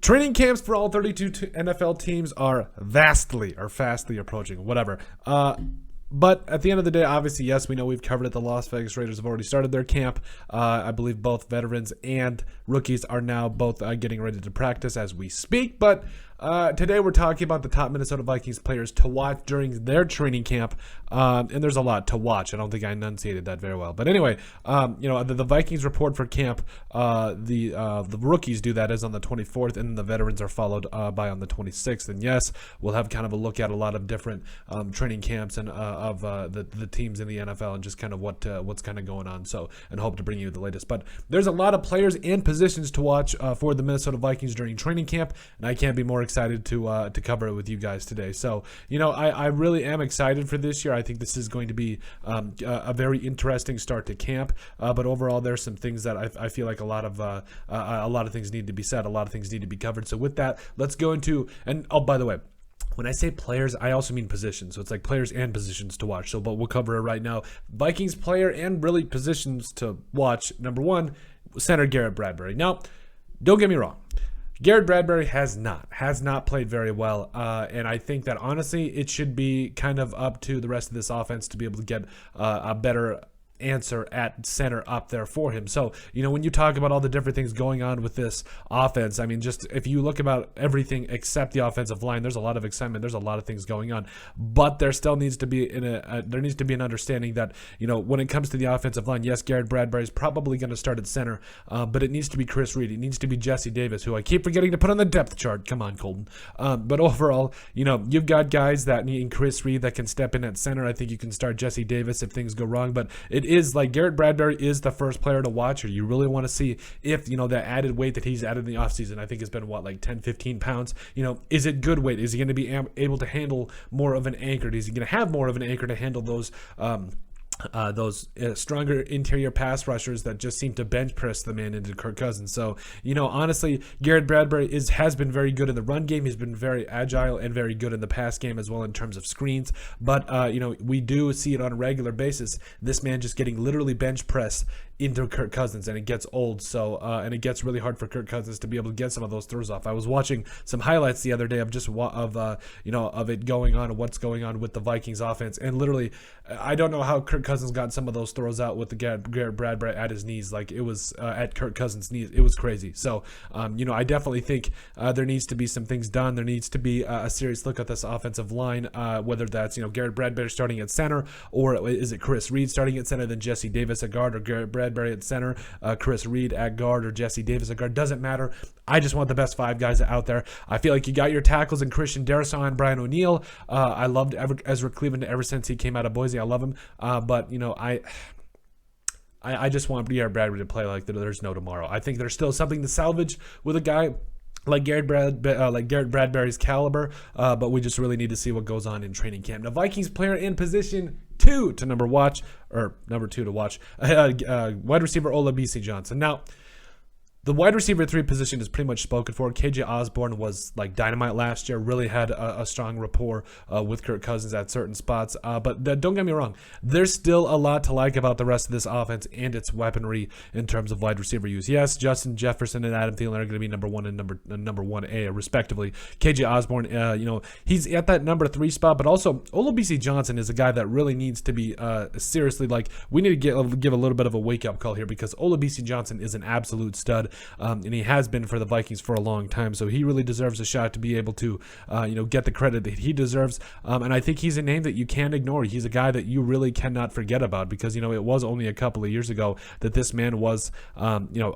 Training camps for all 32 NFL teams are fastly approaching, whatever. But at the end of the day, obviously, yes, we know we've covered it. The Las Vegas Raiders have already started their camp. I believe both veterans and rookies are now both getting ready to practice as we speak. But today we're talking about the top Minnesota Vikings players to watch during their training camp. And there's a lot to watch. I don't think I enunciated that very well. But anyway, the Vikings report for camp, the rookies do that is on the 24th, and the veterans are followed by on the 26th. And yes, we'll have kind of a look at a lot of different training camps and of the teams in the NFL and just kind of what's kind of going on. So, and hope to bring you the latest. But there's a lot of players and positions to watch for the Minnesota Vikings during training camp, and I can't be more excited to cover it with you guys today. So, I really am excited for this year. I think this is going to be a very interesting start to camp. But overall, there's some things that I feel like a lot of things need to be said. A lot of things need to be covered. So with that, let's go into, and oh, by the way, when I say players, I also mean positions. So it's like players and positions to watch. So, but we'll cover it right now. Vikings player and really positions to watch. Number one, center Garrett Bradbury. Now, don't get me wrong. Garrett Bradbury has not played very well, and I think that honestly it should be kind of up to the rest of this offense to be able to get a better answer at center up there for him. So, when you talk about all the different things going on with this offense, I mean, just if you look about everything except the offensive line, there's a lot of excitement. There's a lot of things going on, but there still needs to be an understanding that, when it comes to the offensive line, yes, Garrett Bradbury is probably going to start at center, but it needs to be Chris Reed. It needs to be Jesse Davis, who I keep forgetting to put on the depth chart. Come on, Colton. But overall, you've got guys that need Chris Reed that can step in at center. I think you can start Jesse Davis if things go wrong, but it is like Garrett Bradbury is the first player to watch, or you really want to see if, that added weight that he's added in the offseason, I think it's been like 10, 15 pounds. Is it good weight? Is he going to be able to handle more of an anchor? Is he going to have more of an anchor to handle those stronger interior pass rushers that just seem to bench press the man into Kirk Cousins? So, honestly, Garrett Bradbury has been very good in the run game. He's been very agile and very good in the pass game as well in terms of screens. But, we do see it on a regular basis. This man just getting literally bench pressed into Kirk Cousins, and it gets old. So, and it gets really hard for Kirk Cousins to be able to get some of those throws off. I was watching some highlights the other day of just of it going on and what's going on with the Vikings offense, and literally, I don't know how Kirk Cousins got some of those throws out with the Garrett Bradbury at his knees. Like it was at Kirk Cousins' knees. It was crazy. So, I definitely think there needs to be some things done. There needs to be a serious look at this offensive line, whether that's Garrett Bradbury starting at center, or is it Chris Reed starting at center, then Jesse Davis at guard, or Garrett Bradbury at center, Chris Reed at guard, or Jesse Davis at guard. Doesn't matter. I just want the best five guys out there. I feel like you got your tackles in Christian Darrisaw and Brian O'Neill. I loved Ezra Cleveland ever since he came out of Boise. I love him. But I just want Garrett Bradbury to play like there's no tomorrow. I think there's still something to salvage with a guy like Garrett Bradbury's caliber, but we just really need to see what goes on in training camp. Now, Vikings player in position two to number two to watch, wide receiver Olabisi Johnson. Now, the wide receiver 3 position is pretty much spoken for. KJ Osborne was like dynamite last year, really had a strong rapport with Kirk Cousins at certain spots. But don't get me wrong, there's still a lot to like about the rest of this offense and its weaponry in terms of wide receiver use. Yes, Justin Jefferson and Adam Thielen are going to be number 1 and number 1A, respectively. KJ Osborne, he's at that number 3 spot, but also Olabisi Johnson is a guy that really needs to be seriously, like, we need to give a little bit of a wake-up call here, because Olabisi Johnson is an absolute stud. And he has been for the Vikings for a long time, so he really deserves a shot to be able to, get the credit that he deserves. And I think he's a name that you can't ignore. He's a guy that you really cannot forget about, because it was only a couple of years ago that this man was,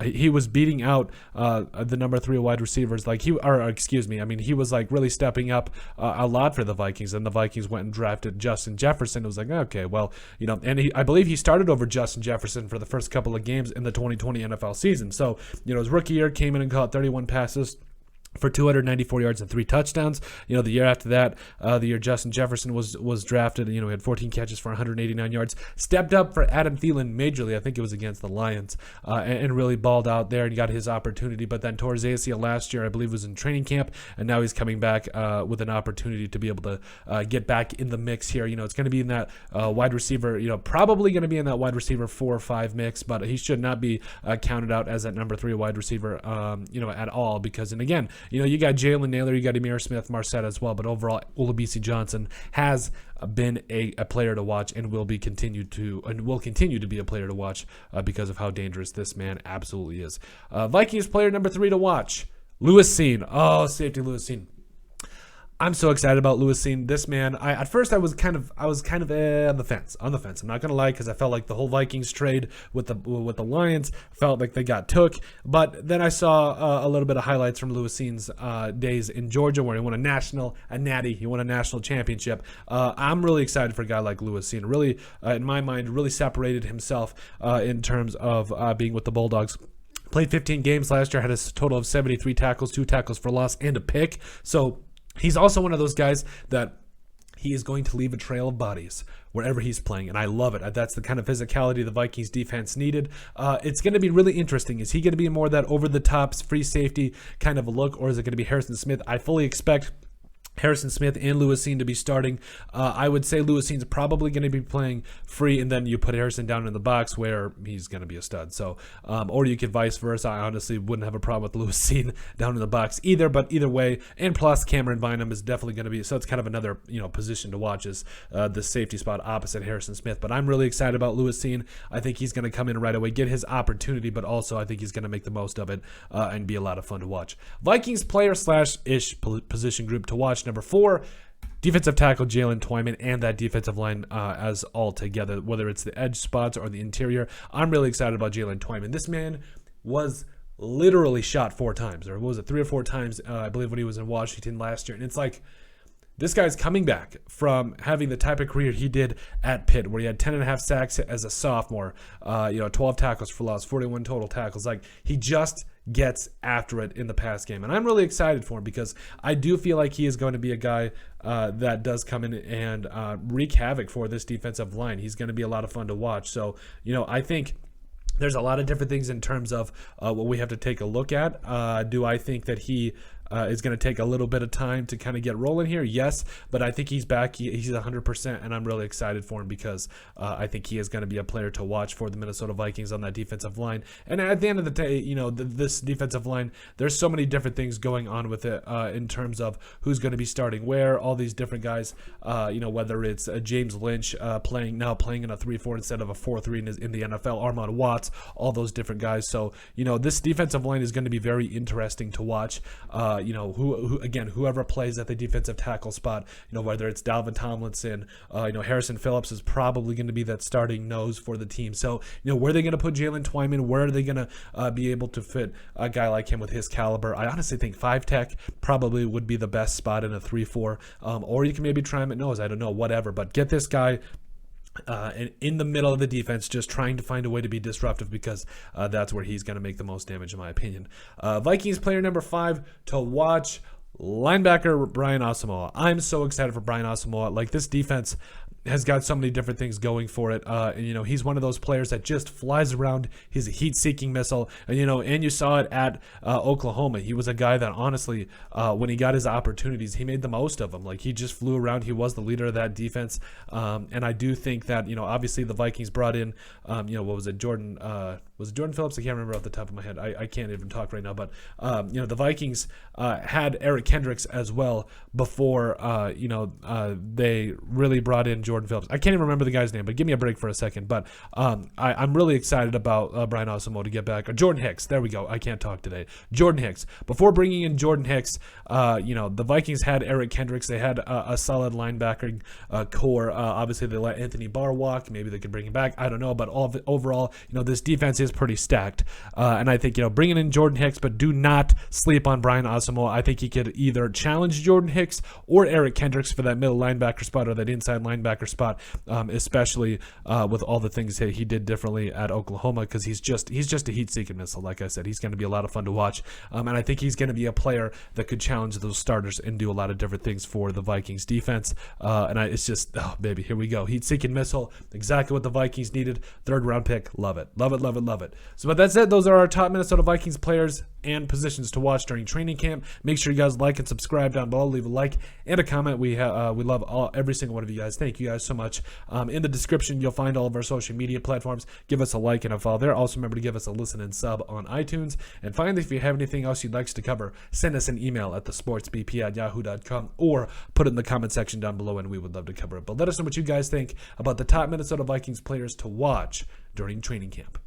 he was beating out the number 3 wide receivers. He was like really stepping up a lot for the Vikings, and the Vikings went and drafted Justin Jefferson. It was like, okay, well, and I believe he started over Justin Jefferson for the first couple of games in the 2020 NFL season. So, his rookie year came in and caught 31 passes for 294 yards and 3 touchdowns. The year after that, the year Justin Jefferson was drafted, he had 14 catches for 189 yards. Stepped up for Adam Thielen majorly. I think it was against the Lions, and really balled out there and got his opportunity. But then tore his ACL last year, I believe, was in training camp, and now he's coming back with an opportunity to be able to get back in the mix here. It's going to be in that wide receiver, probably going to be in that wide receiver 4 or 5 mix, but he should not be counted out as that number 3 wide receiver, at all, because, and again, you got Jalen Naylor, you got Smith-Marsette as well, but overall, Olabisi Johnson has been a player to watch and will continue to be a player to watch because of how dangerous this man absolutely is. Vikings player number 3 to watch, Lewis Cine. Oh, safety Lewis Cine. I'm so excited about Lewis Cine. This man, at first I was kind of on the fence. I'm not gonna lie, because I felt like the whole Vikings trade with the Lions felt like they got took. But then I saw a little bit of highlights from Lewis Cine's days in Georgia, where he won a natty, he won a national championship. I'm really excited for a guy like Lewis Cine. Really, in my mind, really separated himself in terms of being with the Bulldogs. Played 15 games last year, had a total of 73 tackles, 2 tackles for loss, and a pick. So he's also one of those guys that he is going to leave a trail of bodies wherever he's playing, and I love it. That's the kind of physicality the Vikings defense needed. It's going to be really interesting. Is he going to be more that over-the-top free safety kind of a look, or is it going to be Harrison Smith? I fully expect Harrison Smith and Lewis Cine to be starting. I would say Lewis Cine's probably going to be playing free, and then you put Harrison down in the box where he's going to be a stud. So, or you could vice versa. I honestly wouldn't have a problem with Lewis Cine down in the box either. But either way, and plus Cameron Bynum is definitely going to be. So it's kind of another position to watch is the safety spot opposite Harrison Smith. But I'm really excited about Lewis Cine. I think he's going to come in right away, get his opportunity, but also I think he's going to make the most of it and be a lot of fun to watch. Vikings player / ish position group to watch. Number 4, defensive tackle Jaylen Toman and that defensive line as all together, whether it's the edge spots or the interior. I'm really excited about Jaylen Toman. This man was literally shot 4 times, or what was it, 3 or 4 times, I believe, when he was in Washington last year. And it's like, this guy's coming back from having the type of career he did at Pitt, where he had 10.5 sacks as a sophomore, 12 tackles for loss, 41 total tackles. Like, he just gets after it in the pass game. And I'm really excited for him because I do feel like he is going to be a guy that does come in and wreak havoc for this defensive line. He's going to be a lot of fun to watch. So, I think there's a lot of different things in terms of what we have to take a look at. Do I think that he is going to take a little bit of time to kind of get rolling here? Yes, but I think he's back. He's 100%, and I'm really excited for him because I think he is going to be a player to watch for the Minnesota Vikings on that defensive line. And at the end of the day, this defensive line, there's so many different things going on with it in terms of who's going to be starting where, all these different guys, whether it's James Lynch playing in a 3-4 instead of a 4-3 in the NFL, Armand Watts, all those different guys. So, this defensive line is going to be very interesting to watch. Whoever plays at the defensive tackle spot, whether it's Dalvin Tomlinson, Harrison Phillips is probably going to be that starting nose for the team. So, where are they going to put Jaylen Toman? Where are they going to be able to fit a guy like him with his caliber? I honestly think 5 tech probably would be the best spot in a 3-4, or you can maybe try him at nose. I don't know, whatever. But get this guy in the middle of the defense, just trying to find a way to be disruptive because that's where he's going to make the most damage, in my opinion. Vikings player number 5 to watch, linebacker Brian Asamoah. I'm so excited for Brian Asamoah. Like, this defense has got so many different things going for it. He's one of those players that just flies around. He's a heat-seeking missile. And you saw it at Oklahoma. He was a guy that, honestly, when he got his opportunities, he made the most of them. Like, he just flew around. He was the leader of that defense. And I do think that, obviously the Vikings brought in, Jordan Phillips? I can't remember off the top of my head. I can't even talk right now. But, the Vikings had Eric Kendricks as well before, they really brought in Jordan Phillips. I can't even remember the guy's name, but give me a break for a second. But I'm really excited about Brian Asamoah to get back. Jordan Hicks. There we go. I can't talk today. Jordan Hicks. Before bringing in Jordan Hicks, the Vikings had Eric Kendricks. They had a solid linebacker core. Obviously, they let Anthony Barr walk. Maybe they could bring him back. I don't know. But overall, this defense is pretty stacked. And I think, bringing in Jordan Hicks, but do not sleep on Brian Asamoah. I think he could either challenge Jordan Hicks or Eric Kendricks for that middle linebacker spot or that inside linebacker spot, especially with all the things that he did differently at Oklahoma, because he's just a heat-seeking missile. Like I said, he's going to be a lot of fun to watch, and I think he's going to be a player that could challenge those starters and do a lot of different things for the Vikings defense. It's just, oh baby, here we go, heat-seeking missile, exactly what the Vikings needed. 3rd round pick, love it. So, but that said, those are our top Minnesota Vikings players and positions to watch during training camp. Make sure you guys like and subscribe down below. Leave a like and a comment. We love every single one of you guys. Thank you guys guys so much. In the description, you'll find all of our social media platforms. Give us a like and a follow there. Also, remember to give us a listen and sub on iTunes. And finally, if you have anything else you'd like us to cover, send us an email at thesportsbp@yahoo.com or put it in the comment section down below, and we would love to cover it. But let us know what you guys think about the top Minnesota Vikings players to watch during training camp.